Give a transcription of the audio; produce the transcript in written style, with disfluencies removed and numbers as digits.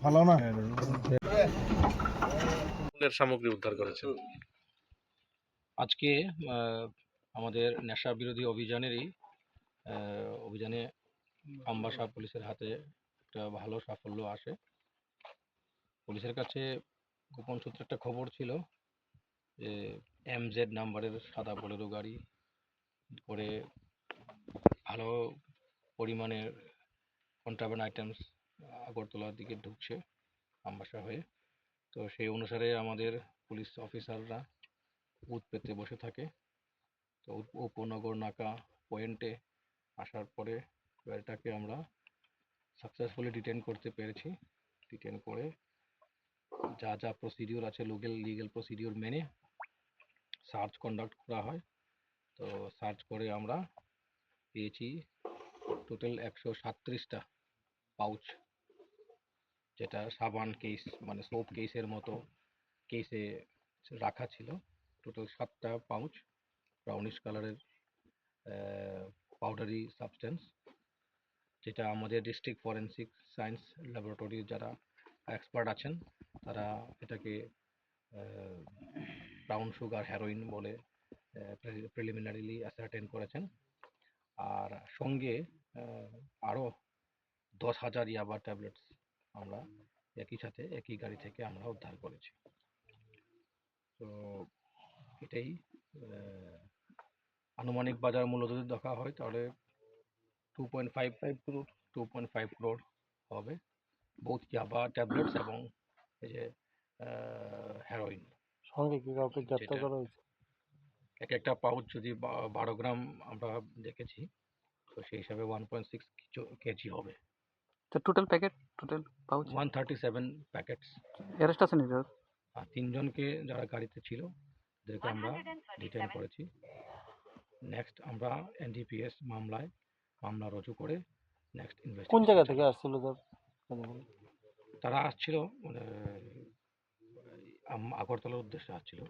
ভালো না সামগ্রী উদ্ধার করেছেন আজকে আমাদের নেশা বিরোধী অভিযানে আমবাসা পুলিশের হাতে একটা ভালো সাফল্য আসে। পুলিশের কাছে গোপন সূত্রে একটা খবর ছিল যে MZ নাম্বারের সাদা বোলেরো গাড়ি করে ভালো পরিমাণের কন্ট্রাব্যান্ড আইটেমস আগরতলার দিকে ঢুকছে আমবাসা হয়ে। তো সেই অনুসারে আমাদের পুলিশ অফিসাররা বুথ পেতে বসে থাকে। তো উপনগর নাকা পয়েন্টে আসার পরে গাড়িটাকে আমরা সাকসেসফুলি ডিটেন করতে পেরেছি। ডিটেন করে যা যা প্রসিডিওর আছে লিগ্যাল প্রসিডিওর মেনে সার্চ কন্ডাক্ট করা হয়। তো সার্চ করে আমরা পেয়েছি টোটাল 137টা পাউচ, যেটা সাবান কেস মানে সোপ কেসের মতো কেসে রাখা ছিল। টোটাল 7টা পাউচ ব্রাউনিশ কালারের পাউডারি সাবস্টেন্স, যেটা আমাদের ডিস্ট্রিক্ট ফরেন্সিক সায়েন্স ল্যাবরেটরির যারা এক্সপার্ট আছেন তারা এটাকে ব্রাউন সুগার হেরোইন বলে প্রিলিমিনারিলি অ্যাসার্টেন করেছেন। আর সঙ্গে আরও 10,000 ইয়াবা ট্যাবলেটস আমরা একই সাথে একই গাড়ি থেকে আমরা উদ্ধার করেছি। তো এটাই আনুমানিক বাজার মূল্য যদি দেখা হয় তাহলে 2.5 crore হবে, বোথ ইয়াবা ট্যাবলেটস এবং এই যে হেরোইন। সঙ্গে কি কাউকে গ্রেপ্তার করা হয়েছে? এক একটা পাউচ যদি 12 গ্রাম আমরা দেখেছি, তো সেই হিসাবে 1.6 কেজি হবে। তো টোটাল পাউচ 137 প্যাকেটস। অ্যারেস্ট আছে নি? 3জনকে যারা গাড়িতে ছিল তাদেরকে আমরা ডিটেইন করেছি। নেক্সট আমরা NDPS মামলা রুজু করে নেক্সট ইনভেস্টিগেশন। কোন জায়গা থেকে আসছিল তারা আসছিল মানে আগরতলার উদ্দেশ্যে আসছিল।